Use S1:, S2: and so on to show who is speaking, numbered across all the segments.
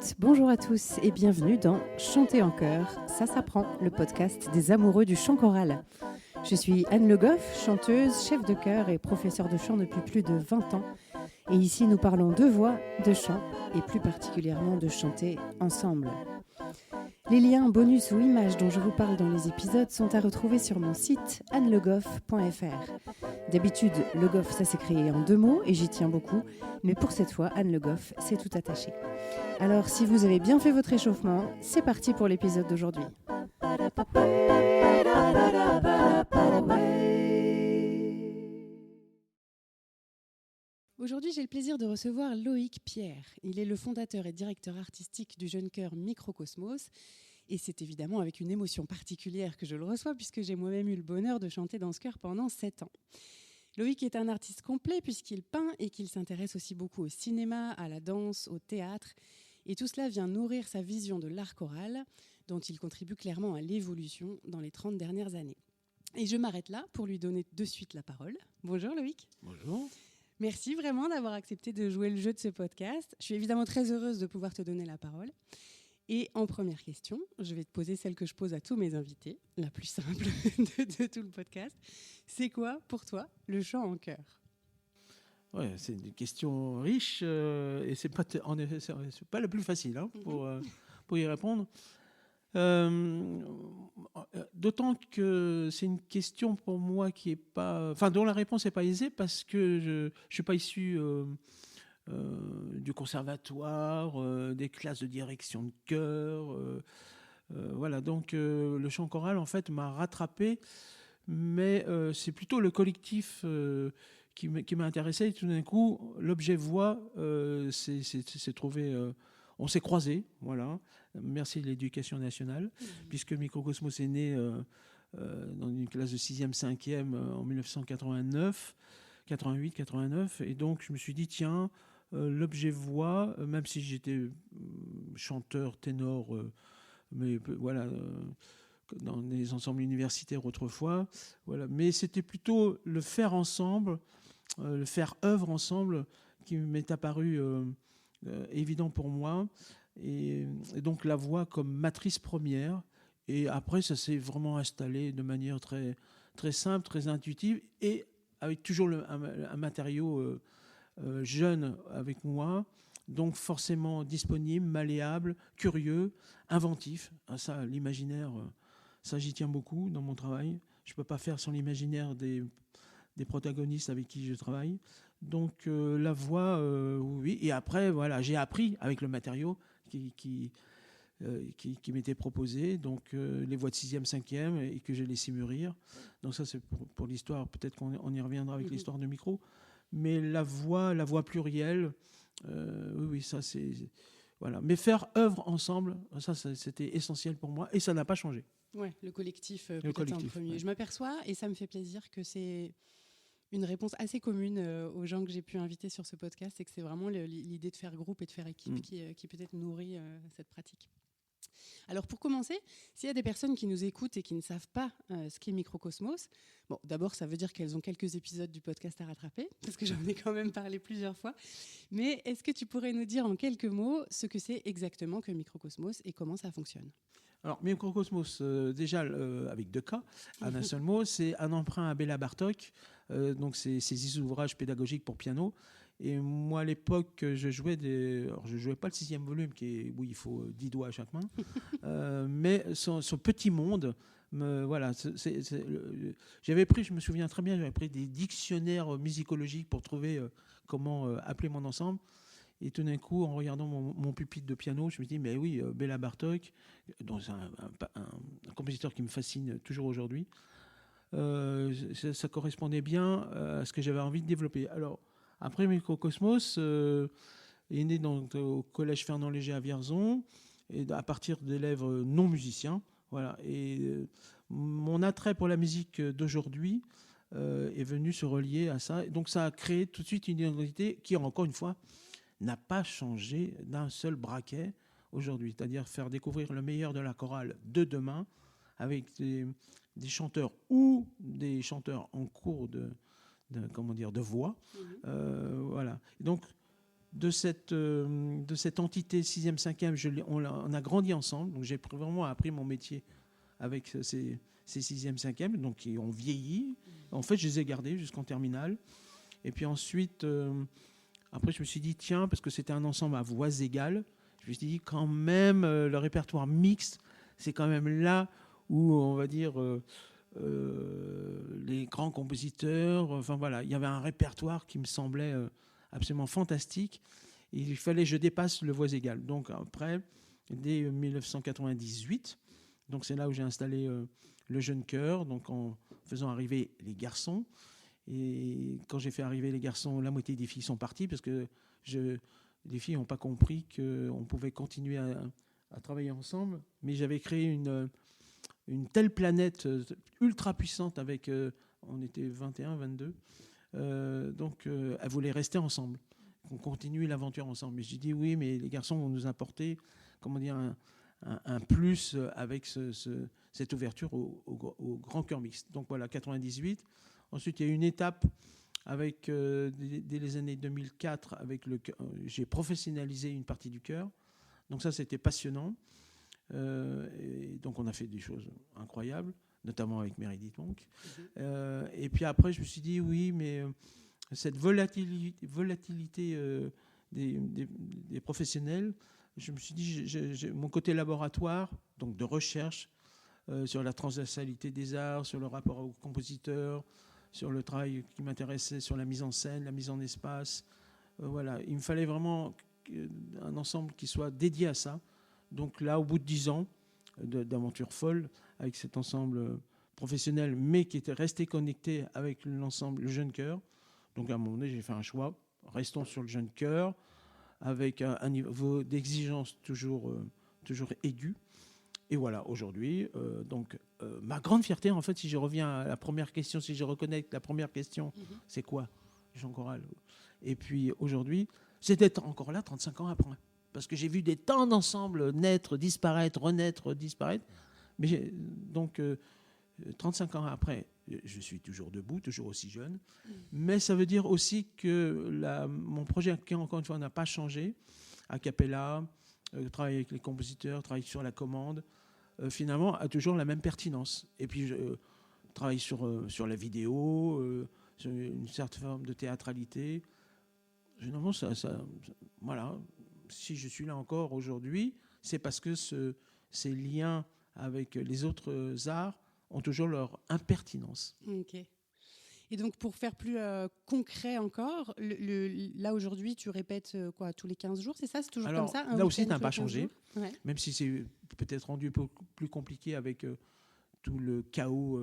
S1: toutes, bonjour à tous et bienvenue dans Chanter en chœur, ça s'apprend, le podcast des amoureux du chant choral. Je suis Anne Le Goff, chanteuse, chef de chœur et professeure de chant depuis plus de 20 ans. Et ici, nous parlons de voix, de chant et plus particulièrement de chanter ensemble. Les liens, bonus ou images dont je vous parle dans les épisodes sont à retrouver sur mon site annelegoff.fr. D'habitude, Le Goff, ça s'écrit en 2 mots et j'y tiens beaucoup, mais pour cette fois, Anne Le Goff, c'est tout attaché. Alors, si vous avez bien fait votre échauffement, c'est parti pour l'épisode d'aujourd'hui. Aujourd'hui, j'ai le plaisir de recevoir Loïc Pierre. Il est le fondateur et directeur artistique du jeune chœur Microcosmos. Et c'est évidemment avec une émotion particulière que je le reçois, puisque j'ai moi-même eu le bonheur de chanter dans ce chœur pendant 7 ans. Loïc est un artiste complet, puisqu'il peint et qu'il s'intéresse aussi beaucoup au cinéma, à la danse, au théâtre. Et tout cela vient nourrir sa vision de l'art choral, dont il contribue clairement à l'évolution dans les 30 dernières années. Et je m'arrête là pour lui donner de suite la parole. Bonjour Loïc.
S2: Bonjour.
S1: Merci vraiment d'avoir accepté de jouer le jeu de ce podcast. Je suis évidemment très heureuse de pouvoir te donner la parole. Et en première question, je vais te poser celle que je pose à tous mes invités, la plus simple de tout le podcast. C'est quoi pour toi le chant en chœur ?
S2: Ouais, c'est une question riche et c'est pas en effet c'est pas la plus facile pour y répondre. D'autant que c'est une question pour moi qui est pas, enfin dont la réponse n'est pas aisée parce que je suis pas issu du conservatoire, des classes de direction de chœur. Voilà, donc le chant choral en fait m'a rattrapé, mais c'est plutôt le collectif qui m'a intéressé. Et tout d'un coup, l'objet voix s'est trouvé. On s'est croisés, voilà. Merci de l'Éducation nationale, puisque Microcosmos est né dans une classe de 6e, 5e en 1989, 88, 89. Et donc, je me suis dit, tiens, l'objet voix, même si j'étais chanteur, ténor, mais voilà, dans les ensembles universitaires autrefois, voilà. Mais c'était plutôt le faire ensemble, le faire œuvre ensemble, qui m'est apparu évident pour moi, et donc la voix comme matrice première. Et après, ça s'est vraiment installé de manière très, très simple, très intuitive, et avec toujours un matériau jeune avec moi, donc forcément disponible, malléable, curieux, inventif. Ça, l'imaginaire, ça j'y tiens beaucoup dans mon travail. Je ne peux pas faire sans l'imaginaire des protagonistes avec qui je travaille. Donc la voix, oui. Et après, voilà, j'ai appris avec le matériau qui m'était proposé, donc les voix de 6e, 5e, et que j'ai laissé mûrir. Donc ça, c'est pour l'histoire. Peut-être qu'on y reviendra avec l'histoire de micro. Mais la voix plurielle, oui, ça c'est... Voilà. Mais faire œuvre ensemble, ça c'était essentiel pour moi, et ça n'a pas changé.
S1: Oui, le collectif peut-être en premier. Ouais. Je m'aperçois, et ça me fait plaisir, que c'est une réponse assez commune aux gens que j'ai pu inviter sur ce podcast, c'est que c'est vraiment l'idée de faire groupe et de faire équipe qui peut-être nourrit cette pratique. Alors pour commencer, s'il y a des personnes qui nous écoutent et qui ne savent pas ce qu'est Microcosmos, bon, d'abord ça veut dire qu'elles ont quelques épisodes du podcast à rattraper, parce que j'en ai quand même parlé plusieurs fois. Mais est-ce que tu pourrais nous dire en quelques mots ce que c'est exactement que Microcosmos et comment ça fonctionne ?
S2: Alors, Microcosmos, déjà, avec 2 K, en un seul mot, c'est un emprunt à Béla Bartók, donc c'est ses ouvrages pédagogiques pour piano. Et moi, à l'époque, je jouais je jouais pas le 6e volume, où il faut 10 doigts à chaque main, mais son petit monde, voilà, j'avais pris, je me souviens très bien, j'avais pris des dictionnaires musicologiques pour trouver comment appeler mon ensemble. Et tout d'un coup, en regardant mon pupitre de piano, je me dis, mais oui, Béla Bartók, dont c'est un compositeur qui me fascine toujours aujourd'hui, ça correspondait bien à ce que j'avais envie de développer. Alors, après Microcosmos est né au collège Fernand Léger à Vierzon, et à partir d'élèves non musiciens. Voilà. Et mon attrait pour la musique d'aujourd'hui est venu se relier à ça. Donc, ça a créé tout de suite une identité qui, encore une fois, n'a pas changé d'un seul braquet aujourd'hui. C'est-à-dire faire découvrir le meilleur de la chorale de demain avec des chanteurs ou des chanteurs en cours de voix. Voilà. Et donc, de cette entité 6e, 5e, on a grandi ensemble. Donc j'ai vraiment appris mon métier avec ces 6e, 5e, donc qui ont vieilli. En fait, je les ai gardés jusqu'en terminale. Et puis ensuite, après, je me suis dit, tiens, parce que c'était un ensemble à voix égales, je me suis dit, quand même, le répertoire mixte, c'est quand même là où, on va dire, les grands compositeurs, enfin voilà, il y avait un répertoire qui me semblait absolument fantastique. Et il fallait que je dépasse le voix égales. Donc après, dès 1998, donc c'est là où j'ai installé le jeune chœur, donc en faisant arriver les garçons. Et quand j'ai fait arriver les garçons, la moitié des filles sont parties parce que les filles n'ont pas compris qu'on pouvait continuer à travailler ensemble. Mais j'avais créé une telle planète ultra puissante avec, on était 21, 22, donc elles voulaient rester ensemble, qu'on continue l'aventure ensemble. Mais j'ai dit oui, mais les garçons vont nous apporter, comment dire, un plus avec cette ouverture au grand chœur mixte. Donc voilà, 98. Ensuite, il y a eu une étape avec, dès les années 2004, j'ai professionnalisé une partie du chœur. Donc ça, c'était passionnant. Et donc on a fait des choses incroyables, notamment avec Meredith Monk. Et puis après, je me suis dit, oui, mais cette volatilité des professionnels, je me suis dit, mon côté laboratoire, donc de recherche, sur la transversalité des arts, sur le rapport aux compositeurs, sur le travail qui m'intéressait, sur la mise en scène, la mise en espace. Voilà, il me fallait vraiment un ensemble qui soit dédié à ça. Donc là, au bout de 10 ans d'aventure folle avec cet ensemble professionnel, mais qui était resté connecté avec l'ensemble, le jeune chœur. Donc à un moment donné, j'ai fait un choix. Restons sur le jeune chœur, avec un niveau d'exigence toujours aigu. Et voilà, aujourd'hui, ma grande fierté, en fait, si je reviens à la première question, si je reconnecte la première question, c'est quoi, chant choral? Et puis aujourd'hui, c'est d'être encore là 35 ans après. Parce que j'ai vu des temps d'ensemble naître, disparaître, renaître, disparaître. Mais donc, 35 ans après, je suis toujours debout, toujours aussi jeune. Mais ça veut dire aussi que mon projet, qui encore une fois n'a pas changé, a cappella, travailler avec les compositeurs, travailler sur la commande, finalement, a toujours la même pertinence. Et puis, je travaille sur la vidéo, sur une certaine forme de théâtralité. Généralement, voilà. Si je suis là encore aujourd'hui, c'est parce que ces liens avec les autres arts ont toujours leur impertinence.
S3: Ok. Et donc, pour faire plus concret encore, là aujourd'hui, tu répètes quoi, tous les 15 jours, c'est ça? C'est toujours comme ça?
S2: Là aussi, ça n'a pas changé,
S3: ouais.
S2: Même si c'est peut-être rendu un peu plus compliqué avec tout le chaos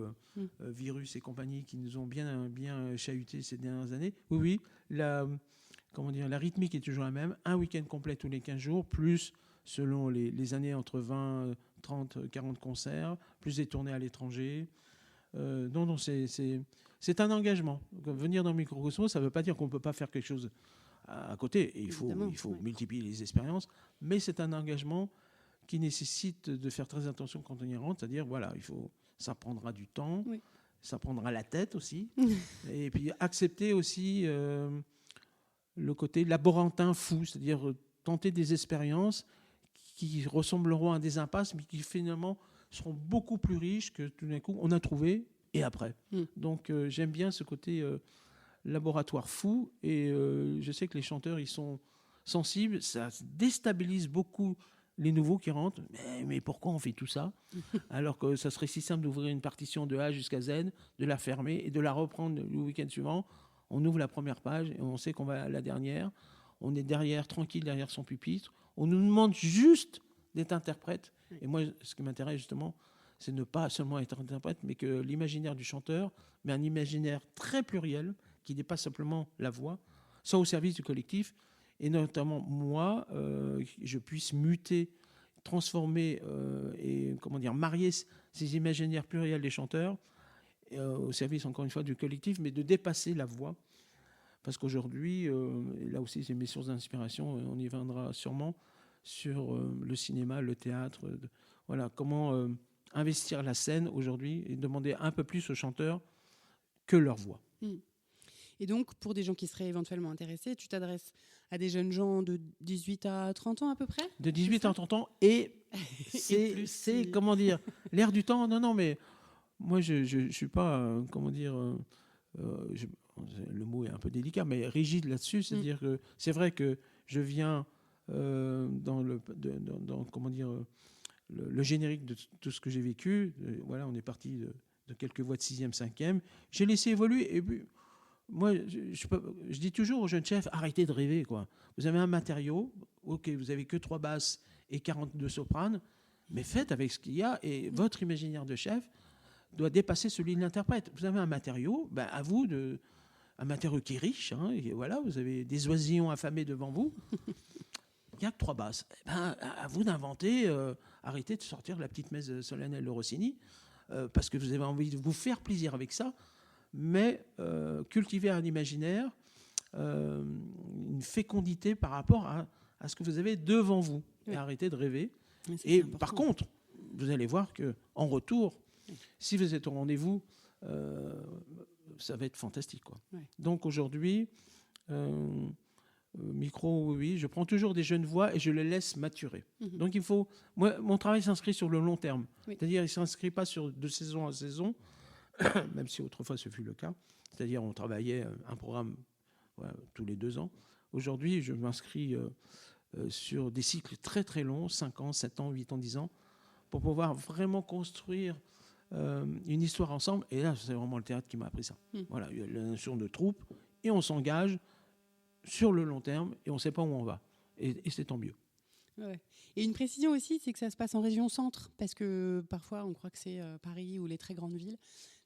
S2: virus et compagnie qui nous ont bien chahuté ces dernières années. Oui, la rythmique est toujours la même. Un week-end complet tous les 15 jours, plus, selon les années, entre 20, 30, 40 concerts, plus des tournées à l'étranger. Donc c'est un engagement. Venir dans Microcosmos, ça ne veut pas dire qu'on ne peut pas faire quelque chose à côté. Et il faut multiplier les expériences. Mais c'est un engagement qui nécessite de faire très attention quand on y rentre. C'est-à-dire, voilà, ça prendra du temps, ça prendra la tête aussi. Et puis accepter aussi le côté laborantin fou, c'est-à-dire tenter des expériences qui ressembleront à des impasses, mais qui finalement seront beaucoup plus riches que tout d'un coup on a trouvé et après. Donc j'aime bien ce côté laboratoire fou, et je sais que les chanteurs ils sont sensibles, ça déstabilise beaucoup les nouveaux qui rentrent. Mais pourquoi on fait tout ça alors que ça serait si simple d'ouvrir une partition de A jusqu'à Z, de la fermer et de la reprendre le week-end suivant. On ouvre la première page et on sait qu'on va à la dernière. On est derrière, tranquille, derrière son pupitre. On nous demande juste d'être interprète. Et moi, ce qui m'intéresse justement, c'est ne pas seulement être interprète, mais que l'imaginaire du chanteur, mais un imaginaire très pluriel, qui dépasse simplement la voix, soit au service du collectif. Et notamment, moi, je puisse muter, transformer et marier ces imaginaires pluriels des chanteurs au service, encore une fois, du collectif, mais de dépasser la voix. Parce qu'aujourd'hui, là aussi, c'est mes sources d'inspiration, on y viendra sûrement, sur le cinéma, le théâtre. Voilà, comment investir la scène aujourd'hui et demander un peu plus aux chanteurs que leur voix.
S3: Et donc, pour des gens qui seraient éventuellement intéressés, tu t'adresses à des jeunes gens de 18 à 30 ans à peu près?
S2: De 18 à 30 ans, et
S3: plus,
S2: c'est
S3: si.
S2: comment dire, l'air du temps. Non, mais moi, je suis pas, comment dire, le mot est un peu délicat, mais rigide là-dessus. C'est-à-dire que c'est vrai que je viens dans comment dire, le générique de tout ce que j'ai vécu. Voilà, on est parti de quelques voix de 6e, 5e. J'ai laissé évoluer. Et puis, moi, je dis toujours aux jeunes chefs, arrêtez de rêver, quoi. Vous avez un matériau, ok, vous avez que 3 basses et 42 sopranes, mais faites avec ce qu'il y a, et votre imaginaire de chef doit dépasser celui de l'interprète. Vous avez un matériau, à vous un matériau qui est riche, hein, et voilà, vous avez des oisillons affamés devant vous. Il n'y a que 3 basses. À vous d'inventer, arrêtez de sortir la petite messe solennelle de Rossini, parce que vous avez envie de vous faire plaisir avec ça, mais cultiver un imaginaire, une fécondité par rapport à ce que vous avez devant vous. Oui. Et arrêtez de rêver. Et par contre, vous allez voir qu'en retour, si vous êtes au rendez-vous, ça va être fantastique, quoi. Ouais. Donc aujourd'hui, micro, oui, je prends toujours des jeunes voix et je les laisse maturer. Donc il faut... Moi, mon travail s'inscrit sur le long terme. Oui. C'est-à-dire, il ne s'inscrit pas de saison en saison, même si autrefois ce fut le cas. C'est-à-dire, on travaillait un programme tous les 2 ans. Aujourd'hui, je m'inscris sur des cycles très très longs, 5 ans, 7 ans, 8 ans, 10 ans, pour pouvoir vraiment construire une histoire ensemble. Et là, c'est vraiment le théâtre qui m'a appris ça. Voilà, il y a la notion de troupe, et on s'engage sur le long terme, et on ne sait pas où on va. Et c'est tant mieux.
S3: Ouais. Et une précision aussi, c'est que ça se passe en région centre, parce que parfois on croit que c'est Paris ou les très grandes villes.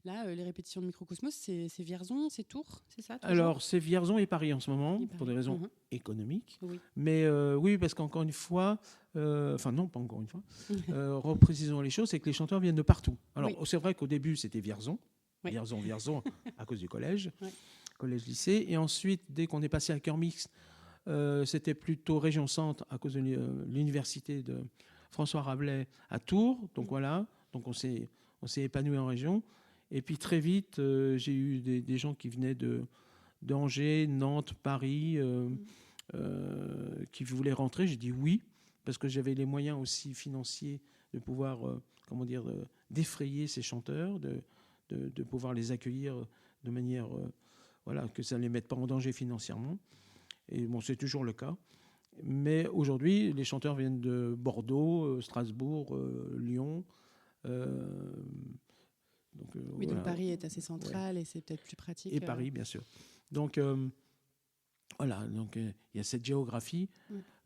S3: Là, les répétitions de Microcosmos, c'est Vierzon, c'est Tours, c'est ça?
S2: Alors, c'est Vierzon et Paris en ce moment, pour des raisons économiques. Oui. Mais oui, parce qu'encore une fois, enfin non, pas encore une fois, reprécisons les choses, c'est que les chanteurs viennent de partout. Alors, c'est vrai qu'au début, c'était Vierzon, Vierzon, à cause du collège, collège-lycée. Et ensuite, dès qu'on est passé à Cœur Mixte, c'était plutôt région centre, à cause de l'université de François Rabelais à Tours. Donc voilà, donc on s'est épanoui en région. Et puis très vite, j'ai eu des gens qui venaient d'Angers, Nantes, Paris, qui voulaient rentrer. J'ai dit oui, parce que j'avais les moyens aussi financiers de pouvoir, défrayer ces chanteurs, de pouvoir les accueillir de manière, que ça ne les mette pas en danger financièrement. Et bon, c'est toujours le cas. Mais aujourd'hui, les chanteurs viennent de Bordeaux, Strasbourg, Lyon.
S3: Donc Paris est assez central et c'est peut-être plus pratique.
S2: Et Paris, bien sûr. Donc donc il y a cette géographie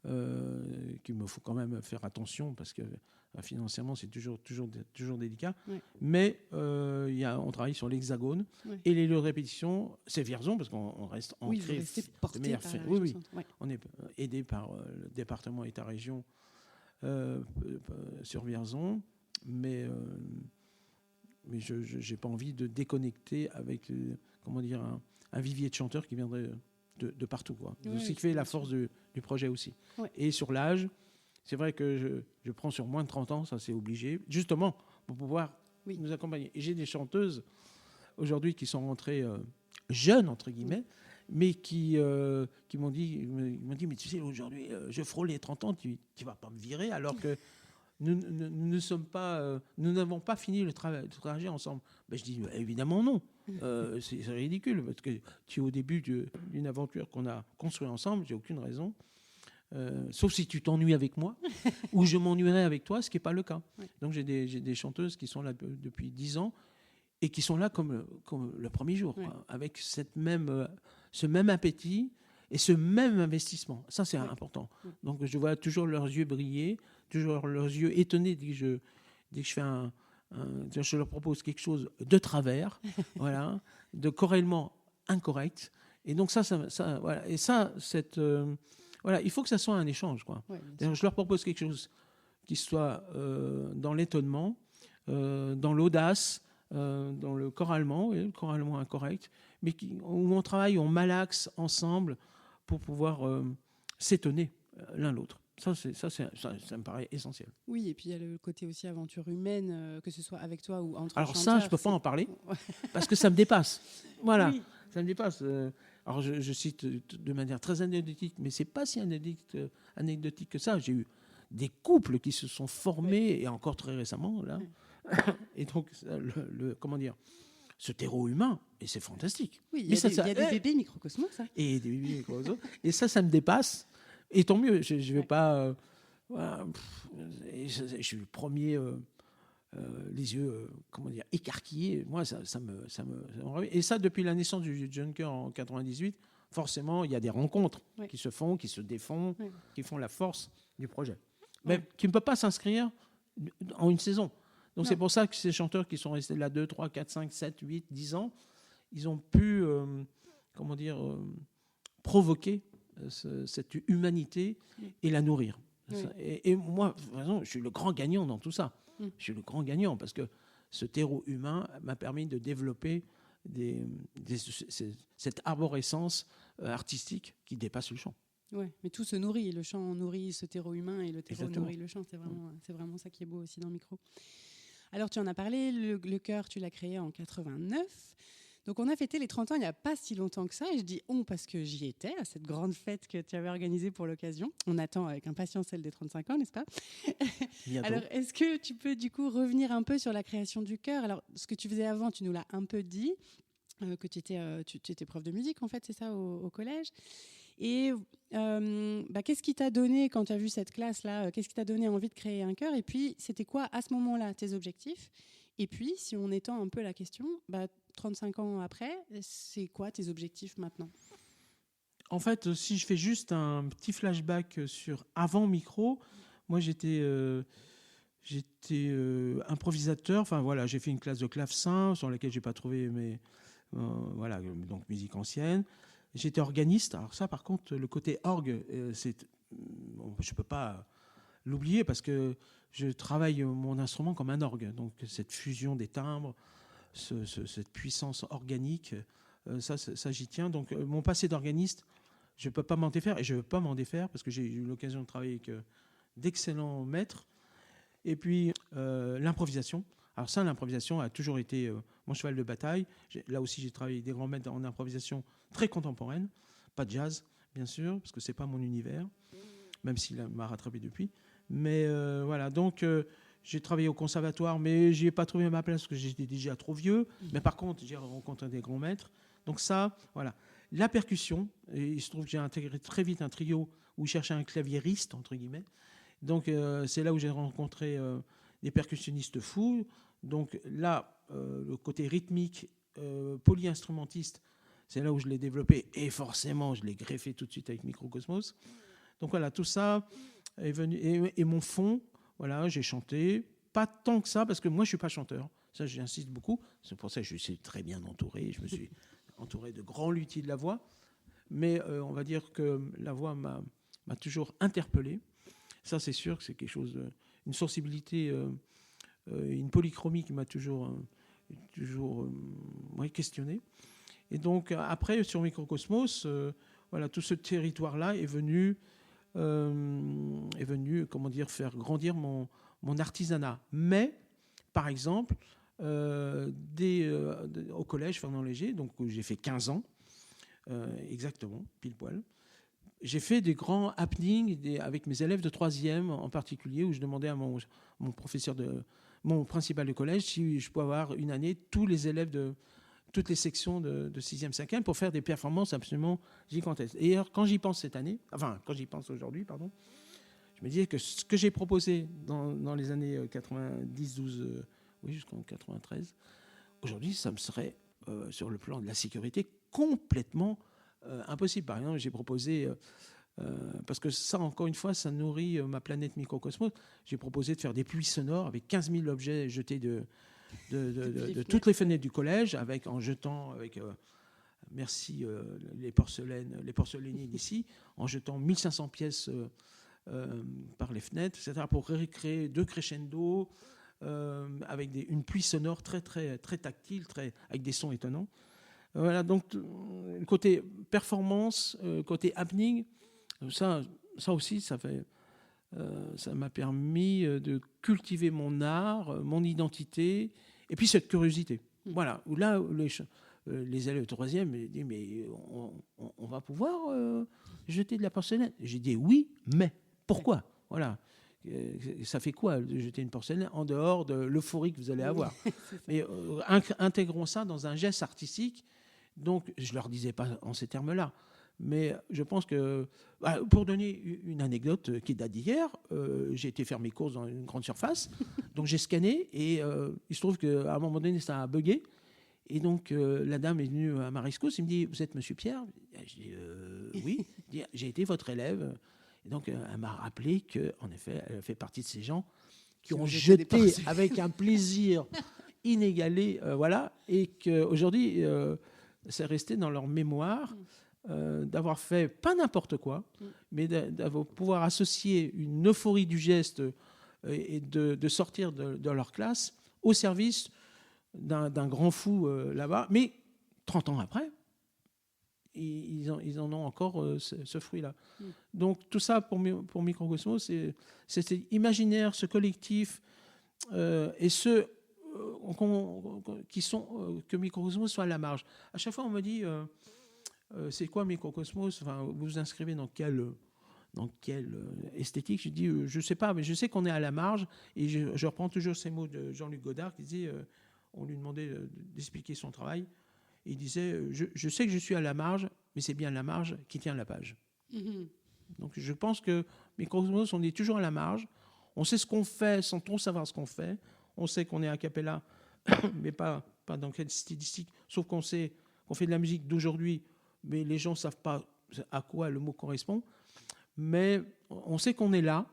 S2: qu'il me faut quand même faire attention, parce que financièrement c'est toujours délicat. Ouais. Mais on travaille sur l'Hexagone, et les lieux de répétition, c'est Vierzon, parce qu'on reste ancré de manière ferme. Oui. On est aidé par le département et ta région sur Vierzon, mais je n'ai pas envie de déconnecter avec un vivier de chanteurs qui viendrait de partout, quoi. C'est ce qui fait la force du projet aussi. Ouais. Et sur l'âge, c'est vrai que je prends sur moins de 30 ans, ça c'est obligé, justement pour pouvoir nous accompagner. Et j'ai des chanteuses aujourd'hui qui sont rentrées jeunes, entre guillemets, mais qui m'ont dit, mais tu sais, aujourd'hui, je frôle les 30 ans, tu ne vas pas me virer, alors que nous n'avons pas fini le trajet ensemble. Je dis, évidemment non. C'est ridicule, parce que tu es au début d'une aventure qu'on a construite ensemble, j'ai aucune raison. Sauf si tu t'ennuies avec moi, ou je m'ennuierai avec toi, ce qui n'est pas le cas. Ouais. Donc j'ai des chanteuses qui sont là depuis 10 ans, et qui sont là comme le premier jour, quoi, avec ce même appétit et ce même investissement. Ça, c'est important. Donc je vois toujours leurs yeux briller, toujours leurs yeux étonnés dès que je fais je leur propose quelque chose de travers, voilà, de corrélement incorrect. Et donc ça voilà. Et ça, il faut que ça soit un échange, quoi. Ouais, je leur propose quelque chose qui soit dans l'étonnement, dans l'audace, dans le corallement incorrect, mais où on travaille, on malaxe ensemble pour pouvoir s'étonner l'un l'autre. Ça me paraît essentiel.
S3: Oui, et puis il y a le côté aussi aventure humaine, que ce soit avec toi ou entre
S2: Alors
S3: chanteurs.
S2: ça, je peux pas en parler parce que ça me dépasse. Voilà,
S3: Oui.
S2: ça me dépasse. Alors je cite de manière très anecdotique, mais c'est pas si anecdotique que ça. J'ai eu des couples qui se sont formés et encore très récemment là. Et donc comment dire, ce terreau humain, et c'est fantastique.
S3: Oui, il
S2: Mais
S3: y a des bébés microcosmos, ça.
S2: Et des bébés microcosmos. Et ça me dépasse. Et tant mieux. Je vais pas. Voilà, je suis le premier. Les yeux, comment dire, écarquillés. Moi, ça me réveille. Et ça, depuis la naissance du Jeune Chœur en 98, forcément, il y a des rencontres qui se font, qui se défont, qui font la force du projet. Mais qui ne peut pas s'inscrire en une saison. Donc, c'est pour ça que ces chanteurs qui sont restés là 2, 3, 4, 5, 7, 8, 10 ans, ils ont pu, comment dire, provoquer cette humanité et la nourrir. Oui. Et moi, de toute façon, je suis le grand gagnant dans tout ça. Je suis le grand gagnant parce que ce terreau humain m'a permis de développer cette arborescence artistique qui dépasse le chant.
S3: Oui, mais tout se nourrit. Le chant nourrit ce terreau humain et le terreau nourrit le chant. C'est vraiment ça qui est beau aussi dans le micro. Alors, tu en as parlé, le chœur, tu l'as créé en 89. Donc, on a fêté les 30 ans il n'y a pas si longtemps que ça. Et je dis « on » parce que j'y étais, à cette grande fête que tu avais organisée pour l'occasion. On attend avec impatience celle des 35 ans, n'est-ce pas? Alors, est-ce que tu peux du coup revenir un peu sur la création du chœur? Alors, ce que tu faisais avant, tu nous l'as un peu dit, que tu étais prof de musique, en fait, c'est ça, au collège. Et qu'est-ce qui t'a donné, quand tu as vu cette classe-là, qu'est-ce qui t'a donné envie de créer un chœur? Et puis, c'était quoi, à ce moment-là, tes objectifs? Et puis, si on étend un peu la question, 35 ans après, c'est quoi tes objectifs maintenant?
S2: En fait, si je fais juste un petit flashback sur avant micro, moi j'étais improvisateur. Enfin voilà, j'ai fait une classe de clavecin sur laquelle j'ai pas trouvé mes voilà, donc musique ancienne. J'étais organiste. Alors ça, par contre, le côté orgue, je peux pas l'oublier parce que je travaille mon instrument comme un orgue. Donc cette fusion des timbres, cette puissance organique, ça j'y tiens. Donc mon passé d'organiste, je ne peux pas m'en défaire et je ne veux pas m'en défaire parce que j'ai eu l'occasion de travailler avec d'excellents maîtres. Et puis l'improvisation. Alors ça, l'improvisation a toujours été mon cheval de bataille. Là aussi, j'ai travaillé avec des grands maîtres en improvisation très contemporaine. Pas de jazz, bien sûr, parce que ce n'est pas mon univers, même s'il m'a rattrapé depuis. Mais voilà, donc j'ai travaillé au conservatoire, mais je n'y ai pas trouvé ma place parce que j'étais déjà trop vieux. Mais par contre, j'ai rencontré des grands maîtres. Donc ça, voilà. La percussion, et il se trouve que j'ai intégré très vite un trio où je cherchais un claviériste, entre guillemets. Donc c'est là où j'ai rencontré des percussionnistes fous. Donc là, le côté rythmique, polyinstrumentiste, c'est là où je l'ai développé. Et forcément, je l'ai greffé tout de suite avec Microcosmos. Donc voilà, tout ça est venu. Et mon fond, voilà, j'ai chanté. Pas tant que ça, parce que moi, je ne suis pas chanteur. Ça, j'insiste beaucoup. C'est pour ça que je suis très bien entouré. Je me suis entouré de grands luthiers de la voix. Mais on va dire que la voix m'a toujours interpellé. Ça, c'est sûr que c'est quelque chose, une sensibilité, une polychromie qui m'a toujours questionné. Et donc, après, sur Microcosmos, voilà, tout ce territoire-là est venu, comment dire, faire grandir mon artisanat. Mais, par exemple, au collège Fernand Léger, donc où j'ai fait 15 ans, exactement, pile poil, j'ai fait des grands happenings avec mes élèves de 3e en particulier, où je demandais à mon professeur mon principal de collège si je pouvais avoir une année tous les élèves de toutes les sections de 6e, 5e pour faire des performances absolument gigantesques. Et alors, quand j'y pense quand j'y pense aujourd'hui, pardon, je me disais que ce que j'ai proposé dans les années 90, 12, jusqu'en 93, aujourd'hui, ça me serait, sur le plan de la sécurité, complètement impossible. Par exemple, j'ai proposé, parce que ça, encore une fois, ça nourrit ma planète Microcosmos, j'ai proposé de faire des pluies sonores avec 15 000 objets jetés de toutes les fenêtres du collège, en jetant, merci les porcelainiers d'ici, en jetant 1500 pièces par les fenêtres, etc., pour recréer 2 crescendo, avec une pluie sonore très, très, très tactile, avec des sons étonnants. Voilà, donc côté performance, côté happening, ça aussi, ça fait Ça m'a permis de cultiver mon art, mon identité, et puis cette curiosité. Voilà, où là, les élèves de troisième me disent, mais on va pouvoir jeter de la porcelaine. J'ai dit oui, mais pourquoi? Voilà. Ça fait quoi de jeter une porcelaine en dehors de l'euphorie que vous allez avoir? Mais intégrons ça dans un geste artistique. Donc, je ne leur disais pas en ces termes-là. Mais je pense que, pour donner une anecdote qui date d'hier, j'ai été faire mes courses dans une grande surface. Donc, j'ai scanné et il se trouve qu'à un moment donné, ça a bugué. Et donc, la dame est venue à ma rescousse. Il me dit, vous êtes Monsieur Pierre? Je dis, oui. J'ai été votre élève. Et donc, elle m'a rappelé qu'en effet, elle fait partie de ces gens qui ont jeté avec un plaisir inégalé, voilà, et qu'aujourd'hui, c'est resté dans leur mémoire d'avoir fait pas n'importe quoi, mais d'avoir pouvoir associer une euphorie du geste et de sortir de leur classe au service d'un grand fou là-bas. Mais 30 ans après, ils en ont encore ce fruit-là. Donc tout ça pour Microcosmos, c'est cet imaginaire, ce collectif et ceux qui sont que Microcosmos soit à la marge. À chaque fois, on me dit c'est quoi Microcosmos? Enfin, vous vous inscrivez dans quelle esthétique? Je dis je sais pas, mais je sais qu'on est à la marge. Et je reprends toujours ces mots de Jean-Luc Godard qui disait on lui demandait d'expliquer son travail. Il disait je sais que je suis à la marge, mais c'est bien la marge qui tient la page. Donc je pense que Microcosmos, on est toujours à la marge. On sait ce qu'on fait sans trop savoir ce qu'on fait. On sait qu'on est a cappella, mais pas dans quelle stylistique. Sauf qu'on sait qu'on fait de la musique d'aujourd'hui, mais les gens ne savent pas à quoi le mot correspond. Mais on sait qu'on est là,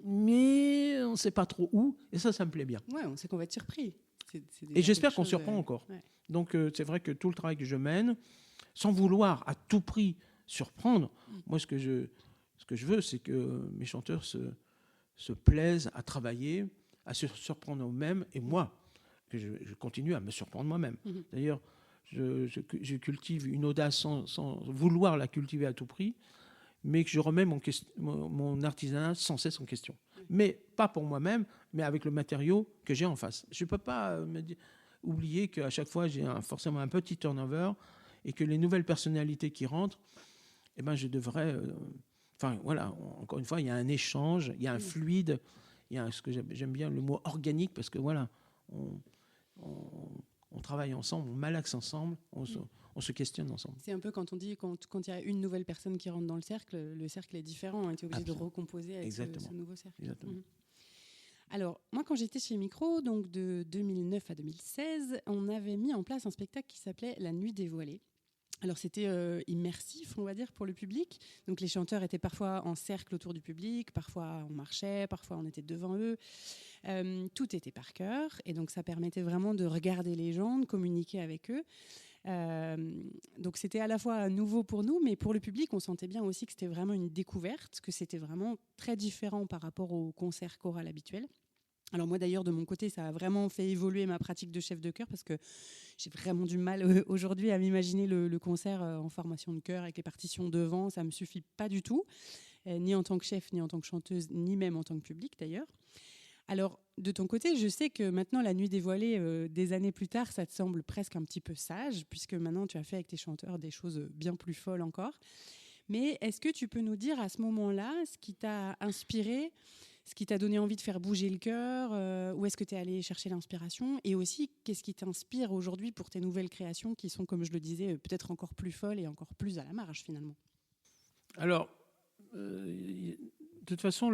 S2: mais on ne sait pas trop où. Et ça me plaît bien.
S3: Ouais, on sait qu'on va être surpris.
S2: Et j'espère qu'on surprend encore. Ouais. Donc c'est vrai que tout le travail que je mène, sans vouloir à tout prix surprendre, moi ce que je veux, c'est que mes chanteurs se plaisent à travailler, à se surprendre eux-mêmes, et moi, que je continue à me surprendre moi-même. D'ailleurs, je cultive une audace sans vouloir la cultiver à tout prix, mais que je remets mon artisanat sans cesse en question. Mais pas pour moi-même, mais avec le matériau que j'ai en face. Je ne peux pas oublier qu'à chaque fois, j'ai forcément un petit turnover et que les nouvelles personnalités qui rentrent, eh ben, je devrais... Enfin, voilà, encore une fois, il y a un échange, il y a un fluide, il y a ce que j'aime bien, le mot organique, parce que voilà, on travaille ensemble, on malaxe ensemble, on se questionne ensemble.
S3: C'est un peu quand on dit, quand il y a une nouvelle personne qui rentre dans le cercle est différent, et tu es obligé de recomposer avec ce nouveau cercle.
S2: Exactement.
S3: Alors, moi, quand j'étais chez Micro, donc de 2009 à 2016, on avait mis en place un spectacle qui s'appelait La Nuit dévoilée. Alors, c'était immersif, on va dire, pour le public. Donc, les chanteurs étaient parfois en cercle autour du public, parfois on marchait, parfois on était devant eux. Tout était par cœur. Et donc, ça permettait vraiment de regarder les gens, de communiquer avec eux. Donc, c'était à la fois nouveau pour nous, mais pour le public, on sentait bien aussi que c'était vraiment une découverte, que c'était vraiment très différent par rapport au concert choral habituel. Alors moi d'ailleurs de mon côté ça a vraiment fait évoluer ma pratique de chef de chœur parce que j'ai vraiment du mal aujourd'hui à m'imaginer le concert en formation de chœur avec les partitions devant, ça me suffit pas du tout, ni en tant que chef, ni en tant que chanteuse, ni même en tant que public d'ailleurs. Alors de ton côté je sais que maintenant La Nuit dévoilée des années plus tard ça te semble presque un petit peu sage puisque maintenant tu as fait avec tes chanteurs des choses bien plus folles encore. Mais est-ce que tu peux nous dire à ce moment-là ce qui t'a inspiré, ce qui t'a donné envie de faire bouger le cœur, où est-ce que tu es allé chercher l'inspiration, et aussi qu'est-ce qui t'inspire aujourd'hui pour tes nouvelles créations qui sont, comme je le disais, peut-être encore plus folles et encore plus à la marge finalement?
S2: Alors, de toute façon,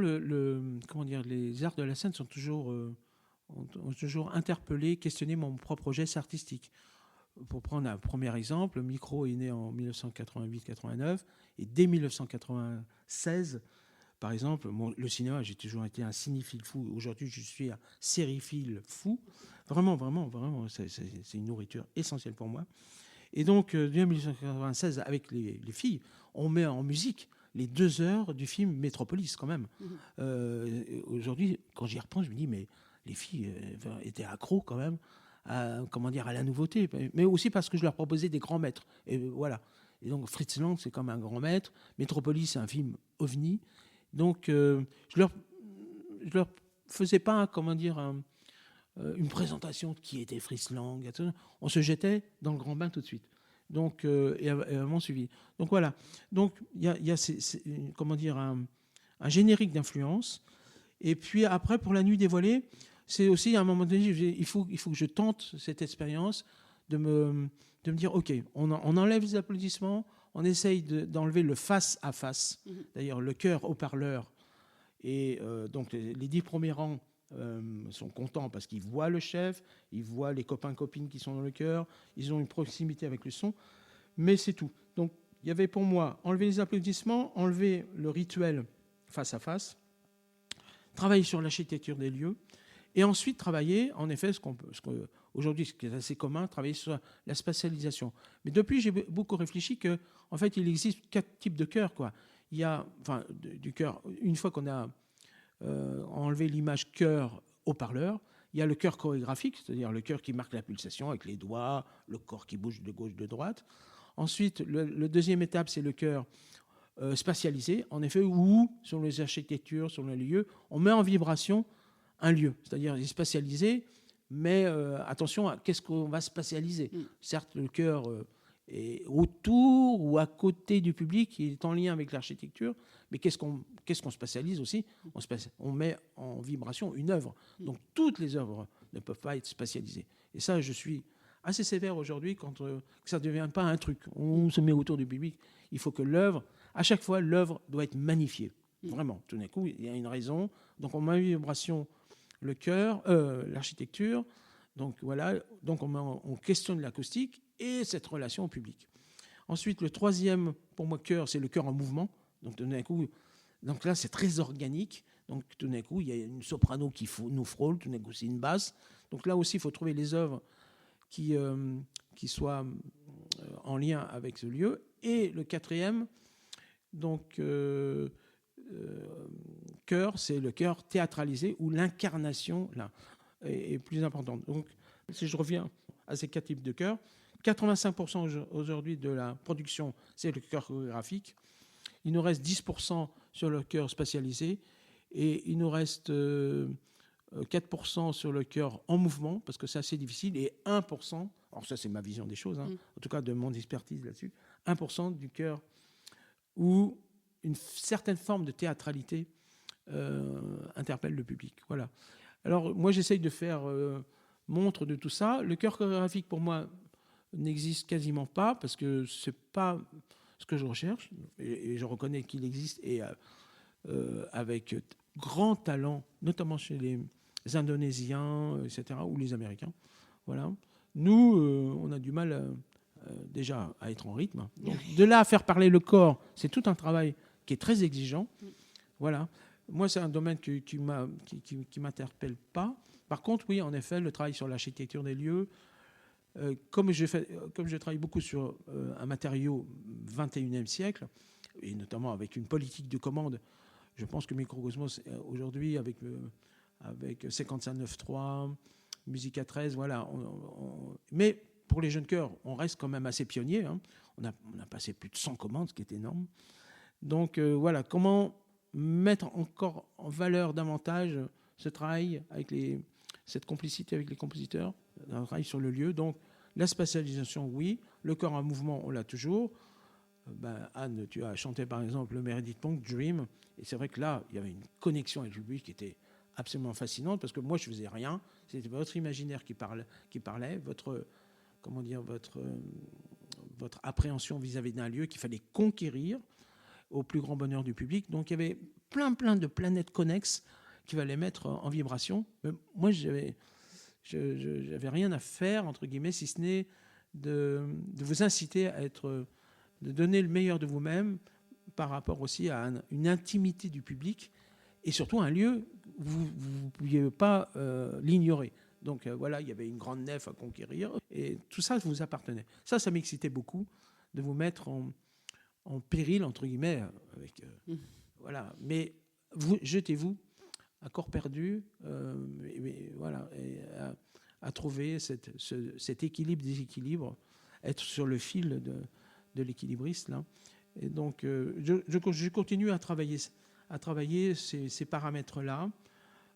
S2: comment dire, les arts de la scène ont toujours interpellé, questionné mon propre geste artistique. Pour prendre un premier exemple, Micro est né en 1988-89 et dès 1996, par exemple, le cinéma, j'ai toujours été un cinéphile fou. Aujourd'hui, je suis un sériephile fou. Vraiment, c'est une nourriture essentielle pour moi. Et donc, dès 1996, avec les filles, on met en musique les 2 heures du film Métropolis, quand même. Aujourd'hui, quand j'y repense, je me dis, mais les filles étaient accros, quand même, à la nouveauté. Mais aussi parce que je leur proposais des grands maîtres. Et voilà. Et donc, Fritz Lang, c'est comme un grand maître. Métropolis, c'est un film ovni. Donc, leur faisais pas, comment dire, une présentation qui était Friesland. On se jetait dans le grand bain tout de suite. Donc, et vraiment suivi. Donc voilà. Donc il y a comment dire, un générique d'influence. Et puis après, pour la nuit dévoilée, c'est aussi à un moment donné, il faut que je tente cette expérience de me dire, OK, on enlève les applaudissements, on essaye d'enlever le face à face. D'ailleurs, le chœur haut-parleur. Et donc les 10 premiers rangs sont contents parce qu'ils voient le chef, ils voient les copains-copines qui sont dans le chœur, ils ont une proximité avec le son, mais c'est tout. Donc il y avait pour moi enlever les applaudissements, enlever le rituel face à face, travailler sur l'architecture des lieux, et ensuite travailler, en effet, aujourd'hui, ce qui est assez commun, travailler sur la spatialisation. Mais depuis, j'ai beaucoup réfléchi qu'en fait, il existe 4 types de chœurs, quoi. Il y a, enfin, du chœur, une fois qu'on a enlevé l'image chœur haut-parleur, il y a le chœur chorégraphique, c'est-à-dire le chœur qui marque la pulsation avec les doigts, le corps qui bouge de gauche, de droite. Ensuite, le deuxième étape, c'est le chœur spatialisé, en effet, où, sur les architectures, sur les lieux, on met en vibration un lieu. C'est-à-dire, il est spatialisé, mais attention à qu'est-ce qu'on va spatialiser. Certes, le chœur est autour ou à côté du public, il est en lien avec l'architecture, mais qu'est-ce qu'on spatialise aussi? On met en vibration une œuvre. Donc, toutes les œuvres ne peuvent pas être spatialisées. Et ça, je suis assez sévère aujourd'hui quand que ça ne devient pas un truc. On se met autour du public. Il faut que l'œuvre, à chaque fois, l'œuvre doit être magnifiée. Vraiment, tout d'un coup, il y a une raison. Donc, on met en vibration le chœur, l'architecture. Donc, voilà. Donc, on questionne l'acoustique et cette relation au public. Ensuite, le troisième, pour moi, chœur, c'est le chœur en mouvement. Donc, tout d'un coup, donc là, c'est très organique. Donc, tout d'un coup, il y a une soprano qui nous frôle. Tout d'un coup, c'est une basse. Donc, là aussi, il faut trouver les œuvres qui soient en lien avec ce lieu. Et le quatrième, donc, chœur, c'est le chœur théâtralisé où l'incarnation là est plus importante. Donc, si je reviens à ces 4 types de chœurs, 85% aujourd'hui de la production, c'est le chœur chorégraphique. Il nous reste 10% sur le chœur spatialisé et il nous reste 4% sur le chœur en mouvement, parce que c'est assez difficile, et 1%, alors ça c'est ma vision des choses, en tout cas de mon expertise là-dessus, 1% du chœur où une certaine forme de théâtralité interpelle le public. Voilà. Alors moi j'essaye de faire montre de tout ça. Le chœur chorégraphique pour moi n'existe quasiment pas, parce que c'est pas ce que je recherche, et je reconnais qu'il existe, et avec grand talent, notamment chez les Indonésiens, etc., ou les Américains. Voilà. Nous, on a du mal déjà à être en rythme. Donc, de là à faire parler le corps, c'est tout un travail qui est très exigeant. Voilà. Moi, c'est un domaine qui m'interpelle pas. Par contre, oui, en effet, le travail sur l'architecture des lieux, comme je travaille beaucoup sur un matériau 21e siècle, et notamment avec une politique de commande, je pense que Microcosmos, aujourd'hui, avec 55.9.3, Musica 13, voilà. Mais pour les jeunes chœurs, on reste quand même assez pionnier. On a passé plus de 100 commandes, ce qui est énorme. Donc voilà, comment mettre encore en valeur davantage ce travail avec cette complicité avec les compositeurs, un travail sur le lieu. Donc la spatialisation, oui. Le corps en mouvement, on l'a toujours. Anne, tu as chanté par exemple le Meredith Monk, Dream, et c'est vrai que là, il y avait une connexion avec le public qui était absolument fascinante, parce que moi, je faisais rien. C'était votre imaginaire qui parlait, votre appréhension vis-à-vis d'un lieu qu'il fallait conquérir au plus grand bonheur du public. Donc, il y avait plein de planètes connexes qu'il fallait mettre en vibration. Mais moi, j'avais rien à faire, entre guillemets, si ce n'est de vous inciter à de donner le meilleur de vous-même par rapport aussi à une intimité du public, et surtout un lieu où vous ne pouviez pas l'ignorer. Donc voilà, il y avait une grande nef à conquérir, et tout ça vous appartenait. Ça m'excitait beaucoup, de vous mettre en péril, entre guillemets. Voilà. Mais jetez-vous à corps perdu, voilà, à trouver cet équilibre-déséquilibre, être sur le fil de l'équilibriste, là. Et donc, je continue à travailler ces paramètres-là,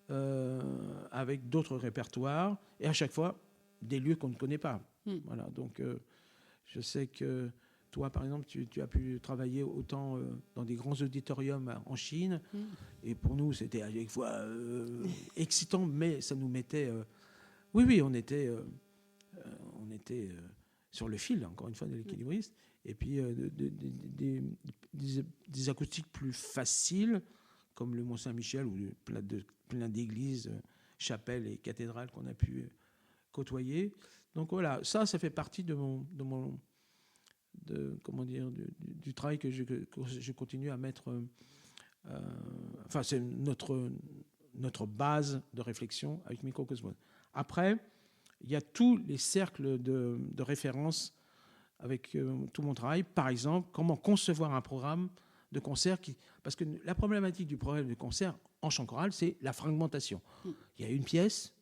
S2: avec d'autres répertoires, et à chaque fois, des lieux qu'on ne connaît pas. Voilà, donc je sais que toi, par exemple, tu as pu travailler autant dans des grands auditoriums en Chine, et pour nous, c'était à chaque fois excitant, mais ça nous mettait... oui, on était sur le fil, encore une fois, de l'équilibriste, et puis des acoustiques plus faciles, comme le Mont-Saint-Michel, ou plein d'églises, chapelles et cathédrales qu'on a pu côtoyer. Donc voilà, ça fait partie du travail que je continue à mettre. Enfin, c'est notre base de réflexion avec Microcosmos. Après, il y a tous les cercles de référence avec tout mon travail. Par exemple, comment concevoir un programme de concert parce que la problématique du programme de concert en chant choral, c'est la fragmentation. Il y a une pièce,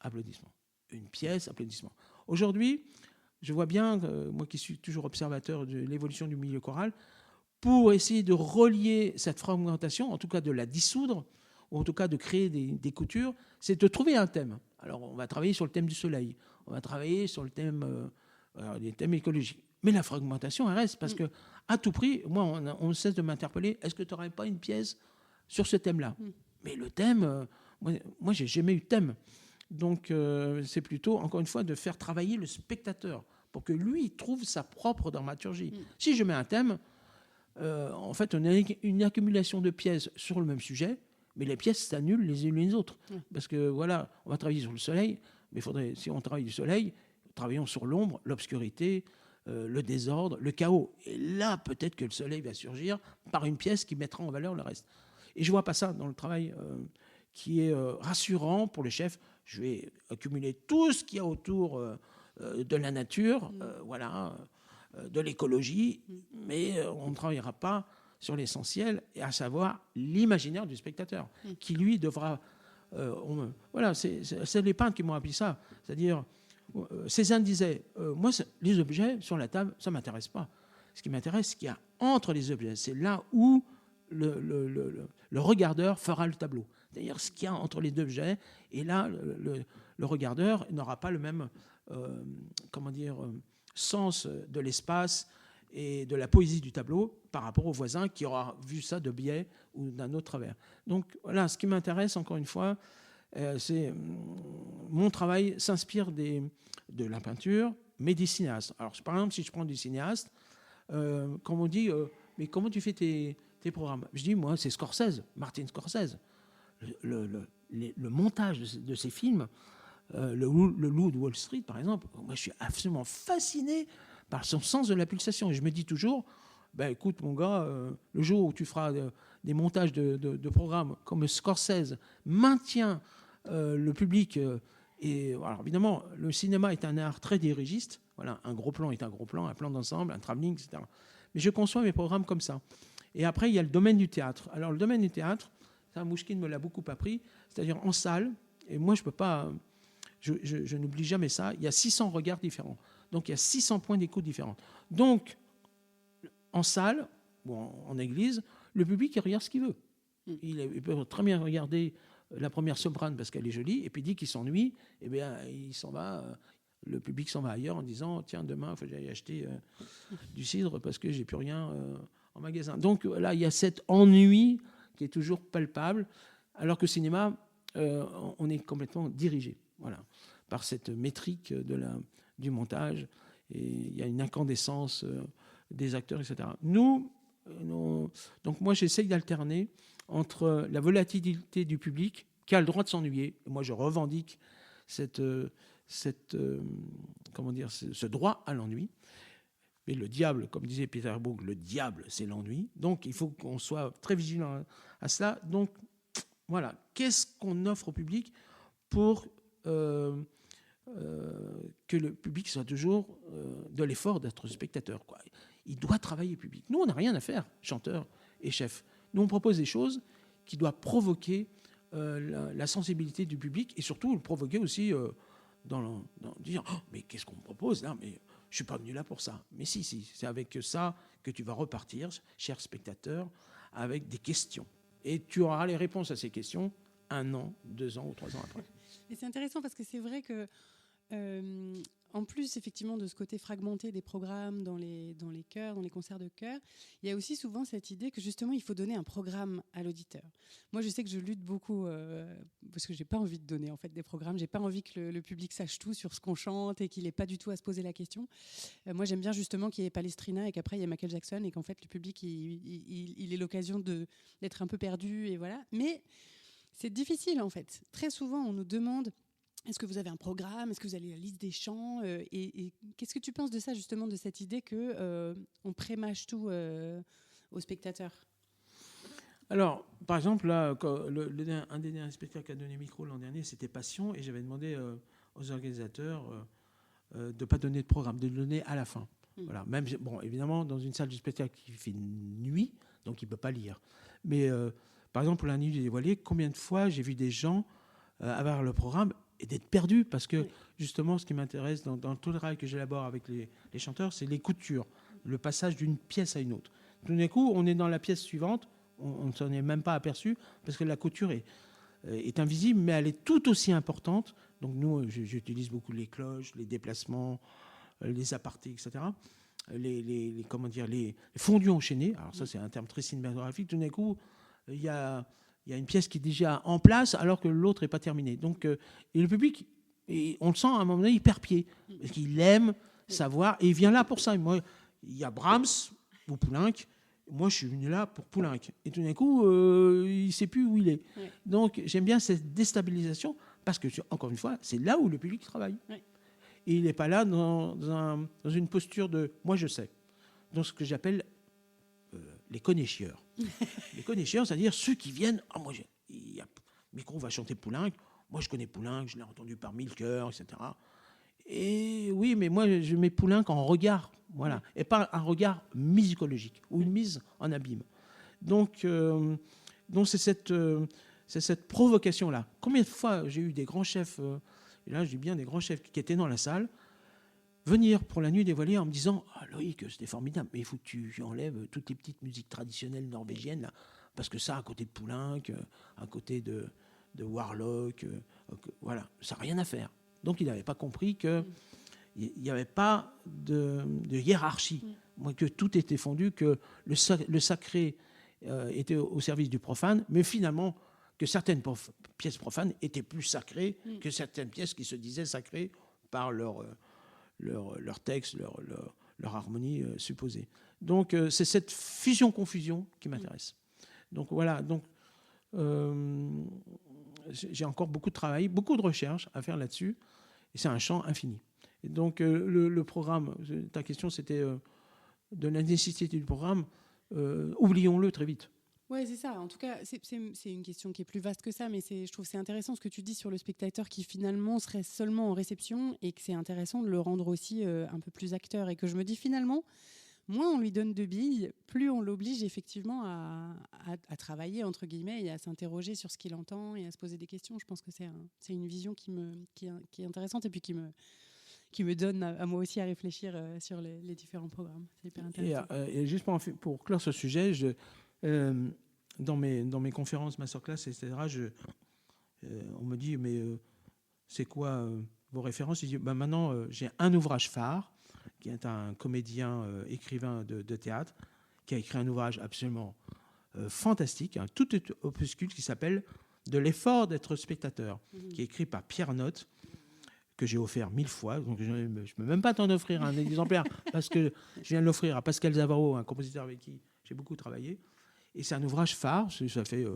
S2: applaudissement. Une pièce, applaudissement. Aujourd'hui, je vois bien, moi qui suis toujours observateur de l'évolution du milieu choral, pour essayer de relier cette fragmentation, en tout cas de la dissoudre, ou en tout cas de créer des coutures, c'est de trouver un thème. Alors, on va travailler sur le thème du soleil, on va travailler sur le thème, les thèmes écologiques. Mais la fragmentation, elle reste, parce que à tout prix, moi, on ne cesse de m'interpeller, est-ce que tu n'aurais pas une pièce sur ce thème-là ? Mais le thème, moi j'ai jamais eu de thème. Donc, c'est plutôt, encore une fois, de faire travailler le spectateur pour que lui trouve sa propre dramaturgie. Si je mets un thème, en fait, on a une accumulation de pièces sur le même sujet, mais les pièces s'annulent les unes les autres. Parce que, voilà, on va travailler sur le soleil, mais si on travaille du soleil, travaillons sur l'ombre, l'obscurité, le désordre, le chaos. Et là, peut-être que le soleil va surgir par une pièce qui mettra en valeur le reste. Et je ne vois pas ça dans le travail qui est rassurant pour le chef. Je vais accumuler tout ce qu'il y a autour de la nature, voilà, de l'écologie, mais on ne travaillera pas sur l'essentiel, et à savoir l'imaginaire du spectateur, qui lui devra... voilà, c'est les peintres qui m'ont appris ça. C'est-à-dire, Cézanne disait, moi, les objets sur la table, ça ne m'intéresse pas. Ce qui m'intéresse, c'est ce qu'il y a entre les objets. C'est là où le regardeur fera le tableau. C'est-à-dire ce qu'il y a entre les deux objets. Et là, le regardeur n'aura pas le même sens de l'espace et de la poésie du tableau par rapport au voisin qui aura vu ça de biais ou d'un autre travers. Donc voilà, ce qui m'intéresse, encore une fois, c'est mon travail s'inspire de la peinture, mais des cinéastes. Alors, par exemple, si je prends des cinéastes, quand on dit mais comment tu fais tes programmes ? Je dis, moi, c'est Scorsese, Martin Scorsese. Le montage de ces films, le Loup de Wall Street, par exemple, moi, je suis absolument fasciné par son sens de la pulsation. Et je me dis toujours, écoute, mon gars, le jour où tu feras des montages de programmes comme Scorsese maintient le public. Alors évidemment, le cinéma est un art très dirigiste. Voilà, un gros plan est un gros plan, un plan d'ensemble, un travelling, etc. Mais je conçois mes programmes comme ça. Et après, il y a le domaine du théâtre. Alors le domaine du théâtre, ça, Mouchkine me l'a beaucoup appris, c'est-à-dire en salle. Et moi, je peux pas, je n'oublie jamais ça. Il y a 600 regards différents. Donc il y a 600 points d'écoute différents. Donc en salle ou en église, le public il regarde ce qu'il veut. Il peut très bien regarder la première soprane parce qu'elle est jolie, et puis dit qu'il s'ennuie, et bien il s'en va. Le public s'en va ailleurs en disant tiens, demain il faut que j'aille acheter du cidre parce que j'ai plus rien en magasin. Donc là il y a cet ennui qui est toujours palpable, alors que le cinéma on est complètement dirigé, voilà, par cette métrique du montage, et il y a une incandescence des acteurs, etc. Donc moi j'essaye d'alterner entre la volatilité du public qui a le droit de s'ennuyer. Moi je revendique ce droit à l'ennui. Mais le diable, comme disait Peter Brook, le diable c'est l'ennui. Donc il faut qu'on soit très vigilant à cela. Donc voilà, qu'est-ce qu'on offre au public pour que le public soit toujours de l'effort d'être spectateur, quoi. Il doit travailler le public. Nous, on n'a rien à faire, chanteurs et chefs. Nous, on propose des choses qui doivent provoquer la sensibilité du public, et surtout le provoquer aussi dans dire oh, mais qu'est-ce qu'on me propose là, mais je ne suis pas venu là pour ça. Mais si, c'est avec ça que tu vas repartir, cher spectateur, avec des questions. Et tu auras les réponses à ces questions 1 an, 2 ans ou 3 ans après.
S3: Et c'est intéressant parce que c'est vrai que, en plus effectivement de ce côté fragmenté des programmes dans les chœurs, dans les concerts de chœur, il y a aussi souvent cette idée que justement il faut donner un programme à l'auditeur. Moi je sais que je lutte beaucoup parce que j'ai pas envie de donner en fait des programmes, j'ai pas envie que le public sache tout sur ce qu'on chante et qu'il ait pas du tout à se poser la question. Moi j'aime bien justement qu'il y ait Palestrina et qu'après il y ait Michael Jackson et qu'en fait le public il ait l'occasion d'être un peu perdu et voilà. Mais c'est difficile en fait. Très souvent on nous demande: est-ce que vous avez un programme? Est-ce que vous avez la liste des chants? Et qu'est-ce que tu penses de ça, justement, de cette idée qu'on prémâche tout aux spectateurs?
S2: Alors, par exemple, là, un des derniers spectacles qui a donné micro l'an dernier, c'était Passion, et j'avais demandé aux organisateurs de ne pas donner de programme, de le donner à la fin. Voilà. Même, bon, évidemment, dans une salle de spectacle qui fait nuit, donc il ne peut pas lire. Mais, par exemple, pour la Nuit des Dévoilés, combien de fois j'ai vu des gens avoir le programme et d'être perdu, parce que justement ce qui m'intéresse dans tout le travail que j'élabore avec les chanteurs, c'est les coutures, le passage d'une pièce à une autre. Tout d'un coup, on est dans la pièce suivante, on ne s'en est même pas aperçu, parce que la couture est invisible, mais elle est tout aussi importante. Donc nous, j'utilise beaucoup les cloches, les déplacements, les apartés, etc. Les fondus enchaînés. Alors ça, c'est un terme très cinématographique. Tout d'un coup, il y a une pièce qui est déjà en place alors que l'autre n'est pas terminée. Donc, et le public, on le sent à un moment donné, il perd pied. Parce qu'il aime savoir, et il vient là pour ça. Et moi, il y a Brahms ou Poulenc. Moi, je suis venu là pour Poulenc. Et tout d'un coup, il ne sait plus où il est. Oui. Donc, j'aime bien cette déstabilisation parce que, encore une fois, c'est là où le public travaille. Oui. Et il n'est pas là dans une posture de « moi, je sais ». Dans ce que j'appelle les connaisseurs. Les connaisseurs, c'est-à-dire ceux qui viennent. Oh, moi, Micro va chanter Poulenc. Moi, je connais Poulenc, je l'ai entendu par 1000 chœurs, etc. Et oui, mais moi, je mets Poulenc en regard, voilà, et pas un regard musicologique ou une mise en abîme. Donc c'est cette provocation-là. Combien de fois j'ai eu des grands chefs, et là, je dis bien des grands chefs qui étaient dans la salle, venir pour la Nuit des Dévoilés en me disant « Ah Loïc, c'était formidable, mais il faut que tu enlèves toutes les petites musiques traditionnelles norvégiennes, là, parce que ça, à côté de Poulenc, à côté de Warlock, voilà, ça n'a rien à faire. » Donc, il n'avait pas compris qu'il n'y avait pas de hiérarchie, que tout était fondu, que le sacré était au service du profane, mais finalement, que certaines pièces profanes étaient plus sacrées que certaines pièces qui se disaient sacrées par leur texte, leur harmonie supposée. Donc, c'est cette fusion-confusion qui m'intéresse. Donc, voilà. Donc, j'ai encore beaucoup de travail, beaucoup de recherches à faire là-dessus. Et c'est un champ infini. Et donc, le programme, ta question, c'était de la nécessité du programme. Oublions-le très vite.
S3: Oui, c'est ça. En tout cas, c'est une question qui est plus vaste que ça, mais je trouve que c'est intéressant ce que tu dis sur le spectateur qui finalement serait seulement en réception et que c'est intéressant de le rendre aussi un peu plus acteur. Et que je me dis finalement, moins on lui donne de billes, plus on l'oblige effectivement à travailler, entre guillemets, et à s'interroger sur ce qu'il entend et à se poser des questions. Je pense que c'est une vision qui est intéressante et puis qui me donne à moi aussi à réfléchir sur les différents programmes. C'est hyper intéressant.
S2: Et juste pour clore ce sujet, dans mes conférences, masterclass, etc., on me dit, mais c'est quoi vos références? Je dis, maintenant, j'ai un ouvrage phare, qui est un comédien, écrivain de théâtre, qui a écrit un ouvrage absolument fantastique, un tout opuscule qui s'appelle « De l'effort d'être spectateur », qui est écrit par Pierre Notte, que j'ai offert 1000 fois. Donc je ne peux même pas t'en offrir un exemplaire, parce que je viens de l'offrir à Pascal Zavaro, un compositeur avec qui j'ai beaucoup travaillé. Et c'est un ouvrage phare, ça fait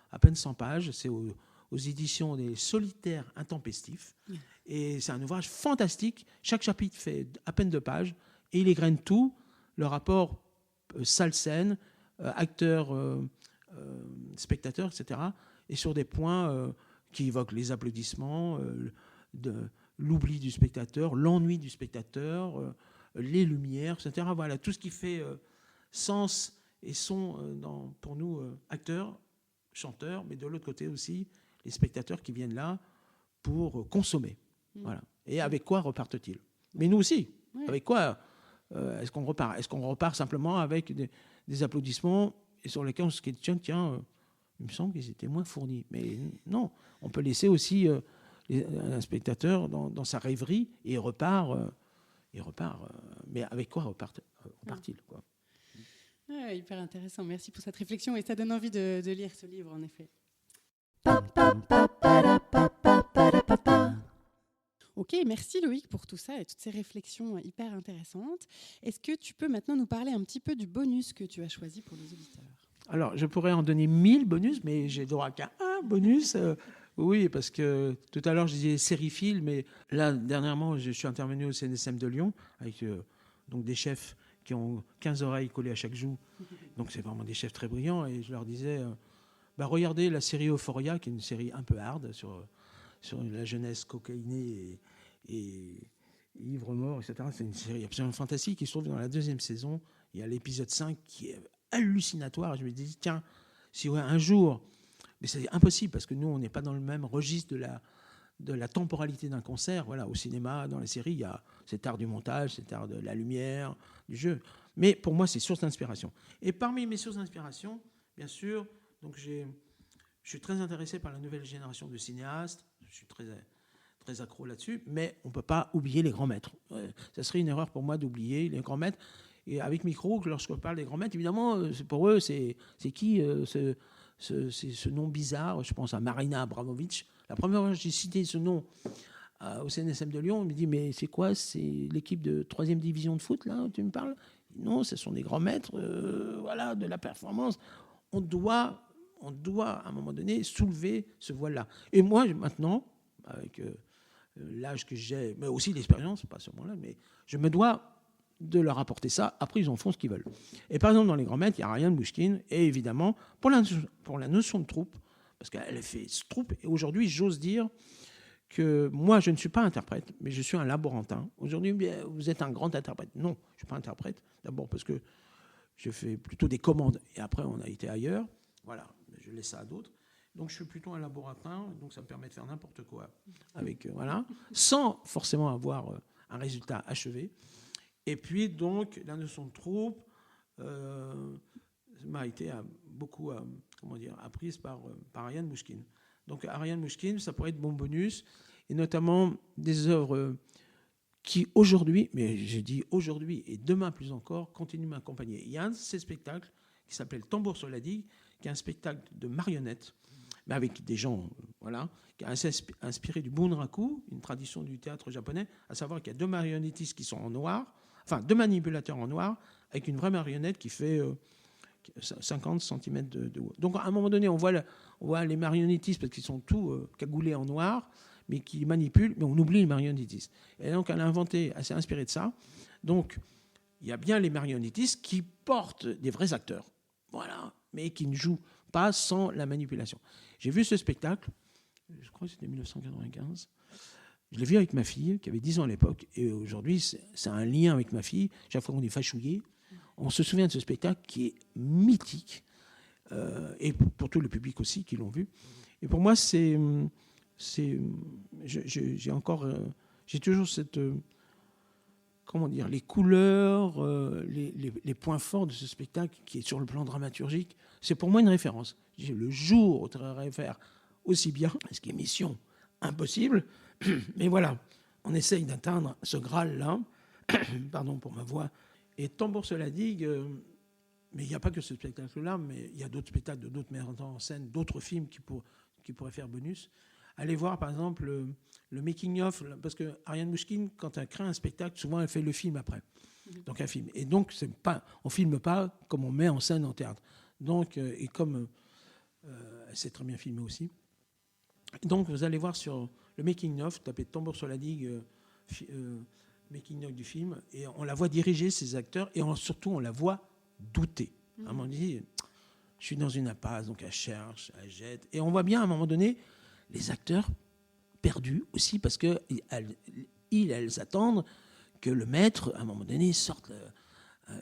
S2: à peine 100 pages, c'est aux éditions des Solitaires Intempestifs. Et c'est un ouvrage fantastique. Chaque chapitre fait à peine 2 pages. Et il égrène tout, le rapport salle-scène, acteur, spectateur, etc. Et sur des points qui évoquent les applaudissements, l'oubli du spectateur, l'ennui du spectateur, les lumières, etc. Voilà, tout ce qui fait sens et son pour nous acteurs, chanteurs, mais de l'autre côté aussi les spectateurs qui viennent là pour consommer. Voilà. Et avec quoi repartent-ils? Mais nous aussi. Oui. Avec quoi est-ce qu'on repart? Est-ce qu'on repart simplement avec des applaudissements et sur lesquels on se questionne, tiens, il me semble qu'ils étaient moins fournis. Mais non, on peut laisser aussi un spectateur dans sa rêverie et il repart. Mais avec quoi repart-il quoi.
S3: Hyper intéressant. Merci pour cette réflexion et ça donne envie de lire ce livre, en effet. Ok, merci Loïc pour tout ça et toutes ces réflexions hyper intéressantes. Est-ce que tu peux maintenant nous parler un petit peu du bonus que tu as choisi pour les auditeurs ?
S2: Alors, je pourrais en donner 1000 bonus, mais j'ai droit qu'à un bonus. Oui, parce que tout à l'heure, je disais série-film, mais là, dernièrement, je suis intervenu au CNSM de Lyon avec donc des chefs qui ont 15 oreilles collées à chaque joue. Donc, c'est vraiment des chefs très brillants. Et je leur disais, regardez la série Euphoria, qui est une série un peu hard sur la jeunesse cocaïnée et ivre-mort, etc. C'est une série absolument fantastique. Il se trouve dans la 2e saison, il y a l'épisode 5 qui est hallucinatoire. Je me dis, tiens, si un jour, mais c'est impossible parce que nous, on n'est pas dans le même registre de la temporalité d'un concert. Voilà, au cinéma, dans la série, il y a cet art du montage, cet art de la lumière, du jeu. Mais pour moi, c'est source d'inspiration. Et parmi mes sources d'inspiration, bien sûr, donc je suis très intéressé par la nouvelle génération de cinéastes. Je suis très, très accro là-dessus. Mais on ne peut pas oublier les grands maîtres. Ça serait une erreur pour moi d'oublier les grands maîtres. Et avec Micro, lorsqu'on parle des grands maîtres, évidemment, pour eux, c'est qui ce nom bizarre. Je pense à Marina Abramovic. La première fois que j'ai cité ce nom au CNSM de Lyon, on me dit, mais c'est quoi ? C'est l'équipe de 3e division de foot, là, tu me parles ? Non, ce sont des grands maîtres voilà, de la performance. On doit, à un moment donné, soulever ce voile-là. Et moi, maintenant, avec l'âge que j'ai, mais aussi l'expérience, pas seulement là, mais je me dois de leur apporter ça. Après, ils en font ce qu'ils veulent. Et par exemple, dans les grands maîtres, il y a Ariane Mouchkine. Et évidemment, pour la notion de troupe, parce qu'elle a fait ce troupe, et aujourd'hui, j'ose dire que moi, je ne suis pas interprète, mais je suis un laborantin. Aujourd'hui, vous êtes un grand interprète. Non, je ne suis pas interprète. D'abord parce que je fais plutôt des commandes. Et après, on a été ailleurs. Voilà, je laisse ça à d'autres. Donc, je suis plutôt un laborantin. Donc, ça me permet de faire n'importe quoi avec, voilà, sans forcément avoir un résultat achevé. Et puis, donc, la notion de troupe m'a été beaucoup apprise par Ariane Mouchkine. Donc, Ariane Mouchkine, ça pourrait être mon bonus, et notamment des œuvres qui, aujourd'hui, mais j'ai dit aujourd'hui et demain plus encore, continuent de m'accompagner. Il y a un de ces spectacles qui s'appelle Tambour sur la digue, qui est un spectacle de marionnettes, mais avec des gens, voilà, qui est inspiré du bunraku, une tradition du théâtre japonais, à savoir qu'il y a 2 marionnettistes qui sont en noir, enfin 2 manipulateurs en noir, avec une vraie marionnette qui fait 50 cm de haut. Donc à un moment donné, on voit les marionnettistes, parce qu'ils sont tous cagoulés en noir, mais qui manipulent, mais on oublie les marionnettistes. Et donc elle a inventé, elle s'est inspirée de ça. Donc il y a bien les marionnettistes qui portent des vrais acteurs, voilà, mais qui ne jouent pas sans la manipulation. J'ai vu ce spectacle, je crois que c'était 1995. Je l'ai vu avec ma fille, qui avait 10 ans à l'époque, et aujourd'hui, c'est un lien avec ma fille. Chaque fois qu'on est fachouillé, on se souvient de ce spectacle qui est mythique, et pour tout le public aussi qui l'ont vu. Et pour moi, j'ai toujours cette, les couleurs, les points forts de ce spectacle qui est sur le plan dramaturgique. C'est pour moi une référence. Le jour où on devrait faire aussi bien, ce qui est mission impossible, mais voilà, on essaye d'atteindre ce Graal-là, pardon pour ma voix, et Tambour sur la digue, mais il n'y a pas que ce spectacle-là, mais il y a d'autres spectacles, d'autres metteurs en scène, d'autres films qui pourraient faire bonus. Allez voir, par exemple, le making-of, parce que Ariane Mouchkine, quand elle crée un spectacle, souvent elle fait le film après. Donc un film. Et donc, on ne filme pas comme on met en scène en théâtre. Donc, et comme elle sait très bien filmer aussi. Donc, vous allez voir sur le making-of, tapez Tambour sur la digue, making-of du film, et on la voit diriger ses acteurs, et surtout, on la voit douter. À un moment donné, je suis dans une impasse, donc elle cherche, elle jette. Et on voit bien, à un moment donné, les acteurs perdus aussi, parce qu'elles attendent que le maître, à un moment donné, sorte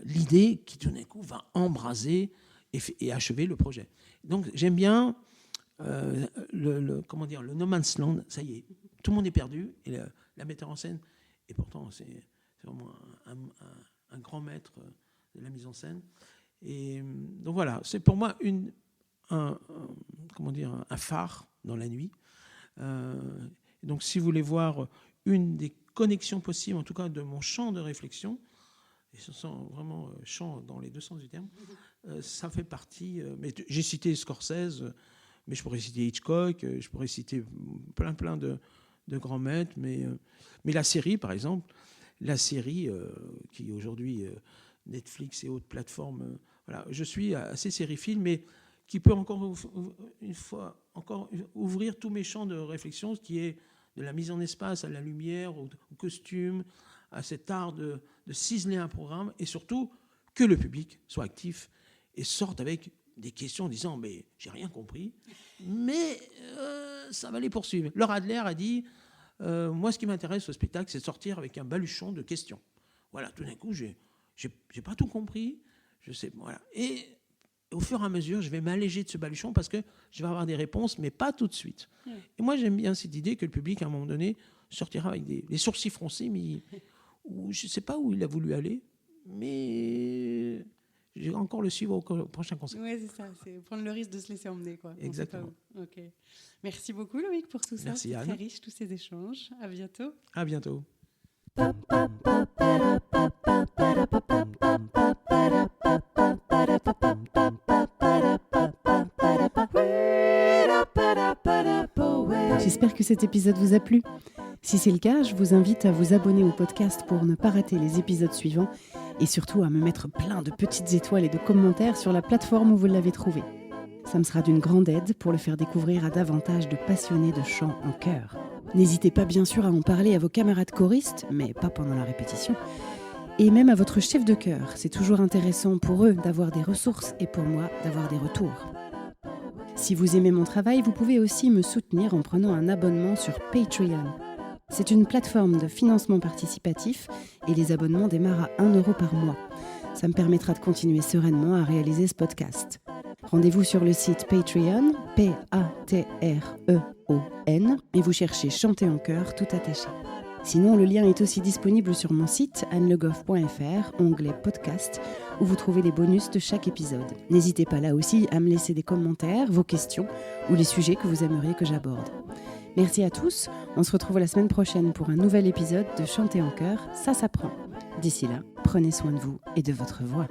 S2: l'idée qui, tout d'un coup, va embraser et achever le projet. Donc, j'aime bien le No Man's Land, ça y est, tout le monde est perdu, et la metteur en scène, et pourtant, c'est vraiment un grand maître de la mise en scène. Et donc voilà, c'est pour moi un phare dans la nuit. Donc, si vous voulez voir une des connexions possibles, en tout cas de mon champ de réflexion, et ce sont vraiment champ dans les deux sens du terme, ça fait partie. Mais j'ai cité Scorsese, mais je pourrais citer Hitchcock, je pourrais citer plein de grands maîtres, mais la série, par exemple, qui aujourd'hui Netflix et autres plateformes, voilà, je suis assez sériephile, mais qui peut encore ouvrir tous mes champs de réflexion, ce qui est de la mise en espace à la lumière, au costume, à cet art de ciseler un programme, et surtout que le public soit actif et sorte avec des questions en disant « mais j'ai rien compris, mais ça va les poursuivre ». Laura Adler a dit « moi, ce qui m'intéresse au spectacle, c'est de sortir avec un baluchon de questions ». Voilà, tout d'un coup, j'ai pas tout compris, je sais, voilà. Et au fur et à mesure, je vais m'alléger de ce baluchon parce que je vais avoir des réponses, mais pas tout de suite. Et moi, j'aime bien cette idée que le public, à un moment donné, sortira avec des sourcils froncés, mais je ne sais pas où il a voulu aller, mais je vais encore le suivre au prochain concert.
S3: Oui, c'est ça, c'est prendre le risque de se laisser emmener, quoi.
S2: Exactement.
S3: Ok. Merci beaucoup, Loïc, pour tout ça.
S2: Merci, Anne.
S3: Très riche, tous ces échanges. À bientôt.
S2: À bientôt.
S1: J'espère que cet épisode vous a plu. Si c'est le cas, je vous invite à vous abonner au podcast pour ne pas rater les épisodes suivants et surtout à me mettre plein de petites étoiles et de commentaires sur la plateforme où vous l'avez trouvé. Ça me sera d'une grande aide pour le faire découvrir à davantage de passionnés de chant en chœur. N'hésitez pas bien sûr à en parler à vos camarades choristes, mais pas pendant la répétition, et même à votre chef de chœur. C'est toujours intéressant pour eux d'avoir des ressources et pour moi d'avoir des retours. Si vous aimez mon travail, vous pouvez aussi me soutenir en prenant un abonnement sur Patreon. C'est une plateforme de financement participatif et les abonnements démarrent à 1 € par mois. Ça me permettra de continuer sereinement à réaliser ce podcast. Rendez-vous sur le site Patreon, Patreon, et vous cherchez Chanter en chœur tout attaché. Sinon, le lien est aussi disponible sur mon site annelegoff.fr, onglet podcast, où vous trouvez les bonus de chaque épisode. N'hésitez pas là aussi à me laisser des commentaires, vos questions ou les sujets que vous aimeriez que j'aborde. Merci à tous, on se retrouve la semaine prochaine pour un nouvel épisode de Chanter en chœur, ça s'apprend. D'ici là, prenez soin de vous et de votre voix.